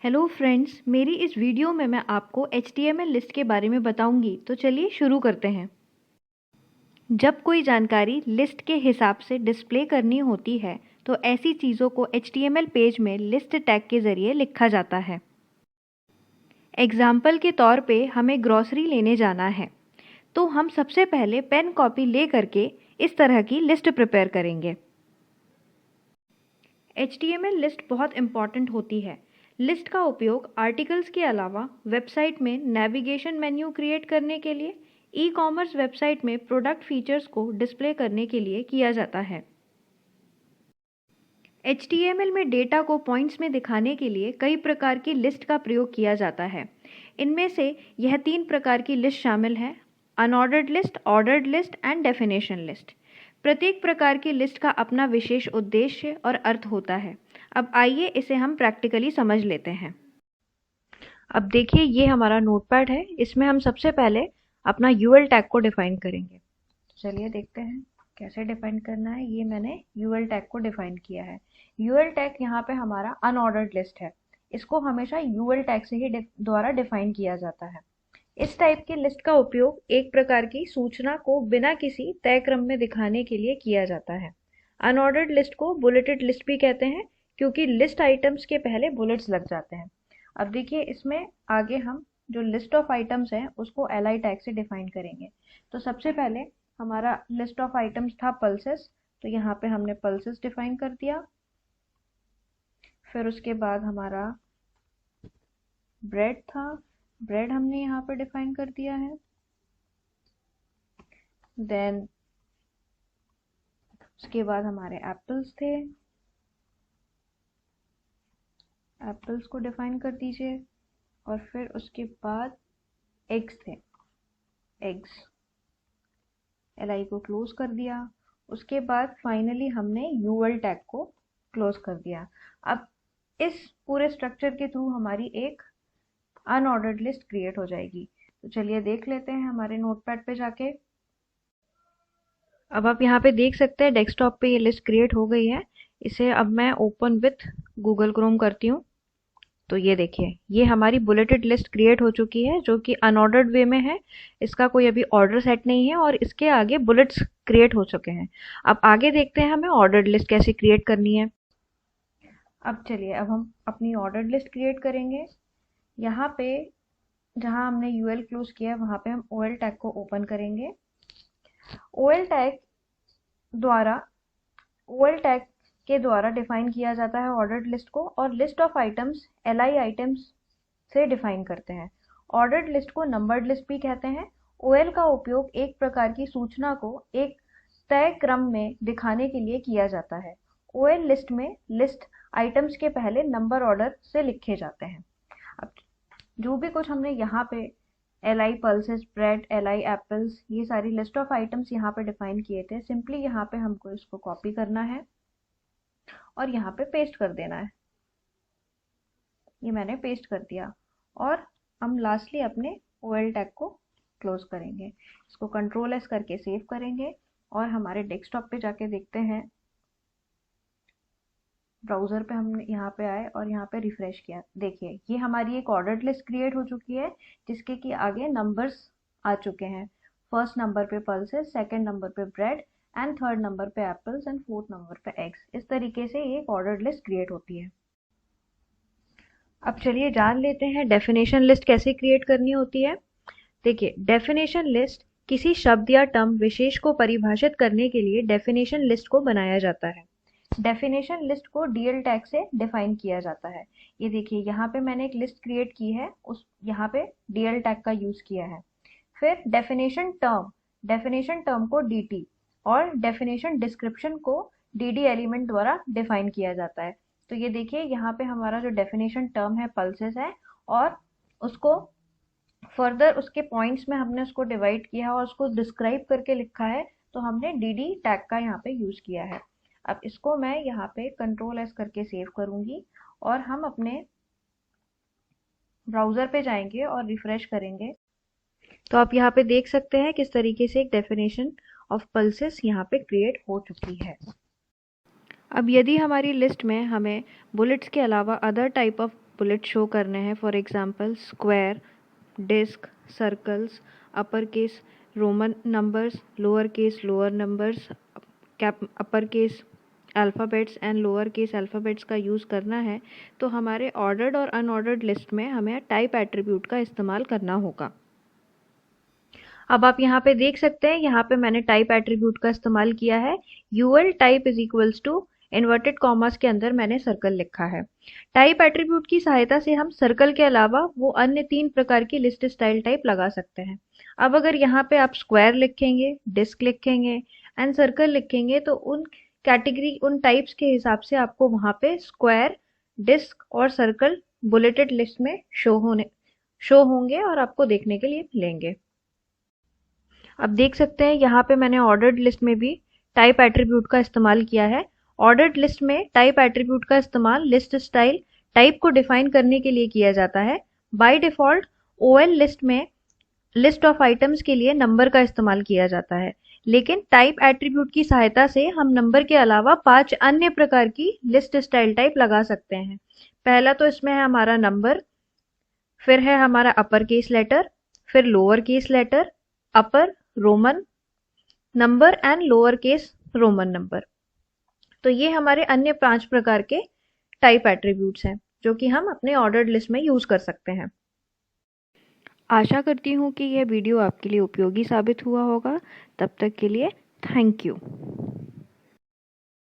Hello friends, मेरी इस video में मैं आपको HTML लिस्ट के बारे में बताऊंगी। तो चलिए शुरू करते हैं। जब कोई जानकारी लिस्ट के हिसाब से डिस्प्ले करनी होती है तो ऐसी चीज़ों को HTML पेज में लिस्ट टैग के ज़रिए लिखा जाता है। एग्जाम्पल के तौर पे हमें ग्रॉसरी लेने जाना है, तो हम सबसे पहले पेन कॉपी ले करके इस तरह की लिस्ट प्रिपेयर करेंगे। HTML लिस्ट बहुत इम्पॉर्टेंट होती है। लिस्ट का उपयोग आर्टिकल्स के अलावा वेबसाइट में नेविगेशन मेन्यू क्रिएट करने के लिए, ई कॉमर्स वेबसाइट में प्रोडक्ट फीचर्स को डिस्प्ले करने के लिए किया जाता है। HTML में डेटा को पॉइंट्स में दिखाने के लिए कई प्रकार की लिस्ट का प्रयोग किया जाता है। इनमें से यह 3 प्रकार की लिस्ट शामिल है: unordered list, ordered list and definition list. प्रत्येक प्रकार की लिस्ट का अपना विशेष उद्देश्य और अर्थ होता है। अब आइए इसे हम प्रैक्टिकली समझ लेते हैं। अब देखिए, ये हमारा नोटपैड है। इसमें हम सबसे पहले अपना UL टैग को डिफाइन करेंगे। चलिए देखते हैं कैसे डिफाइन करना है। ये मैंने UL टैग को डिफाइन किया है। UL टैग यहाँ पे हमारा अनऑर्डर्ड लिस्ट है। इसको हमेशा UL टैग से ही द्वारा डिफाइन किया जाता है। इस टाइप की लिस्ट का उपयोग एक प्रकार की सूचना को बिना किसी तय क्रम में दिखाने के लिए किया जाता है। अनऑर्डर्ड लिस्ट को बुलेटेड लिस्ट भी कहते हैं, क्योंकि लिस्ट आइटम्स के पहले बुलेट्स लग जाते हैं। अब देखिए, इसमें आगे हम जो लिस्ट ऑफ आइटम्स हैं उसको LI टैग से डिफाइन करेंगे। तो सबसे पहले हमारा लिस्ट ऑफ आइटम्स था पल्सेस, तो यहाँ पे हमने पल्सेस डिफाइन कर दिया। फिर उसके बाद हमारा ब्रेड था, ब्रेड हमने यहाँ पर डिफाइन कर दिया है। देन उसके बाद हमारे एप्पल्स थे, एप्पल्स को डिफाइन कर दीजिए। और फिर उसके बाद एग्स थे, एग्स, LI को क्लोज कर दिया। उसके बाद फाइनली हमने UL टैग को क्लोज कर दिया। अब इस पूरे स्ट्रक्चर के थ्रू हमारी एक अनऑर्डर्ड लिस्ट क्रिएट हो जाएगी। तो चलिए देख लेते हैं हमारे नोटपैड पे जाके। अब आप यहाँ पे देख सकते हैं डेस्कटॉप पे ये लिस्ट क्रिएट हो गई है। इसे अब मैं ओपन विथ गूगल क्रोम करती हूँ। तो ये देखिए, ये हमारी बुलेटेड लिस्ट क्रिएट हो चुकी है, जो कि अनऑर्डर्ड वे में है। इसका कोई अभी ऑर्डर सेट नहीं है और इसके आगे बुलेट्स क्रिएट हो चुके हैं। अब आगे देखते हैं हमें ऑर्डर्ड लिस्ट कैसे क्रिएट करनी है। अब चलिए, अब हम अपनी ऑर्डर्ड लिस्ट क्रिएट करेंगे। यहाँ पे जहाँ हमने UL क्लोज किया है वहाँ पे हम OL टैग को ओपन करेंगे। OL टैग के द्वारा डिफाइन किया जाता है ऑर्डर्ड लिस्ट को, और list of items LI items से डिफाइन करते हैं। ऑर्डर्ड लिस्ट को नंबर्ड लिस्ट भी कहते हैं। OL का उपयोग एक प्रकार की सूचना को एक तय क्रम में दिखाने के लिए किया जाता है। OL लिस्ट में लिस्ट आइटम्स के पहले नंबर ऑर्डर से लिखे जाते हैं। अब जो भी कुछ हमने यहाँ पे LI pulses, bread, LI apples, ये सारी लिस्ट ऑफ आइटम्स यहाँ पे डिफाइन किए थे, सिंपली यहाँ पे हमको इसको कॉपी करना है और यहाँ पे पेस्ट कर देना है। ये मैंने पेस्ट कर दिया और हम लास्टली अपने OL टैग को क्लोज करेंगे। इसको Ctrl+S करके सेव करेंगे और हमारे डेस्कटॉप पे जाके देखते हैं। ब्राउज़र पे हम यहाँ पे आए और यहाँ पे रिफ्रेश किया। देखिए, ये हमारी एक ऑर्डर्ड लिस्ट क्रिएट हो चुकी है, जिसके कि आगे नंबर्स आ चुके हैं। फर्स्ट नंबर पे पल्सेस, सेकंड नंबर पे ब्रेड एंड थर्ड नंबर पे एप्पल्स एंड फोर्थ नंबर पे एग्स। इस तरीके से एक ऑर्डर्ड लिस्ट क्रिएट होती है। अब चलिए जान लेते हैं डेफिनेशन लिस्ट कैसे क्रिएट करनी होती है। देखिए, डेफिनेशन लिस्ट किसी शब्द या टर्म विशेष को परिभाषित करने के लिए डेफिनेशन लिस्ट को बनाया जाता है। डेफिनेशन लिस्ट को DL टैग से डिफाइन किया जाता है। ये देखिए, यहाँ पे मैंने एक लिस्ट क्रिएट की है, उस यहाँ पे DL टैग का यूज किया है। फिर डेफिनेशन टर्म को DT और डेफिनेशन डिस्क्रिप्शन को DD एलिमेंट द्वारा डिफाइन किया जाता है। तो ये देखिए, यहाँ पे हमारा जो डेफिनेशन टर्म है पल्सेस है, और उसको फर्दर उसके पॉइंट्स में हमने उसको डिवाइड किया है और उसको डिस्क्राइब करके लिखा है, तो हमने DD टैग का यहाँ पे यूज किया है। अब इसको मैं यहाँ पे Ctrl+S करके सेव करूंगी और हम अपने ब्राउज़र पे जाएंगे और रिफ्रेश करेंगे। तो आप यहाँ पे देख सकते हैं किस तरीके से एक डेफिनेशन ऑफ पल्सेस यहाँ पे क्रिएट हो चुकी है। अब यदि हमारी लिस्ट में हमें बुलेट्स के अलावा other type of bullet show करने हैं। For example square, disk, circles, upper case Roman numbers, lower case lower numbers, cap upper case alphabets and lower case alphabets का यूज़ करना है, तो हमारे ऑर्डर्ड और अनऑर्डर्ड लिस्ट में हमें टाइप एट्रीब्यूट का इस्तेमाल करना होगा। अब आप यहाँ पे देख सकते हैं, यहाँ पे मैंने टाइप एट्रीब्यूट का इस्तेमाल किया है। UL type is equals to inverted commas के अंदर मैंने सर्कल लिखा है। टाइप एट्रीब्यूट की सहायता से हम सर्कल के अलावा वो अन्य 3 प्रकार की लिस्ट स्टाइल टाइप लगा सकते हैं। अब अगर यहाँ पे आप स्क्वायर लिखेंगे, डिस्क लिखेंगे एंड सर्कल लिखेंगे, तो उन कैटेगरी उन टाइप्स के हिसाब से आपको वहाँ पे स्क्वायर, डिस्क और सर्कल बुलेटेड लिस्ट में शो होंगे और आपको देखने के लिए मिलेंगे। अब देख सकते हैं, यहाँ पे मैंने ऑर्डर्ड लिस्ट में भी टाइप एट्रीब्यूट का इस्तेमाल किया है। ऑर्डर्ड लिस्ट में टाइप एट्रीब्यूट का इस्तेमाल लिस्ट स्टाइल टाइप को डिफाइन करने के लिए किया जाता है। बाय डिफॉल्ट ओएल लिस्ट में लिस्ट ऑफ आइटम्स के लिए नंबर का इस्तेमाल किया जाता है, लेकिन टाइप एट्रीब्यूट की सहायता से हम नंबर के अलावा 5 अन्य प्रकार की लिस्ट स्टाइल टाइप लगा सकते हैं। पहला तो इसमें है हमारा नंबर, फिर है हमारा अपर केस लेटर, फिर lower case letter, upper Roman number and lower case Roman number. तो ये हमारे अन्य 5 प्रकार के टाइप एट्रीब्यूट्स हैं जो कि हम अपने ऑर्डर्ड लिस्ट में यूज कर सकते हैं। आशा करती हूँ कि यह वीडियो आपके लिए उपयोगी साबित हुआ होगा। तब तक के लिए थैंक यू।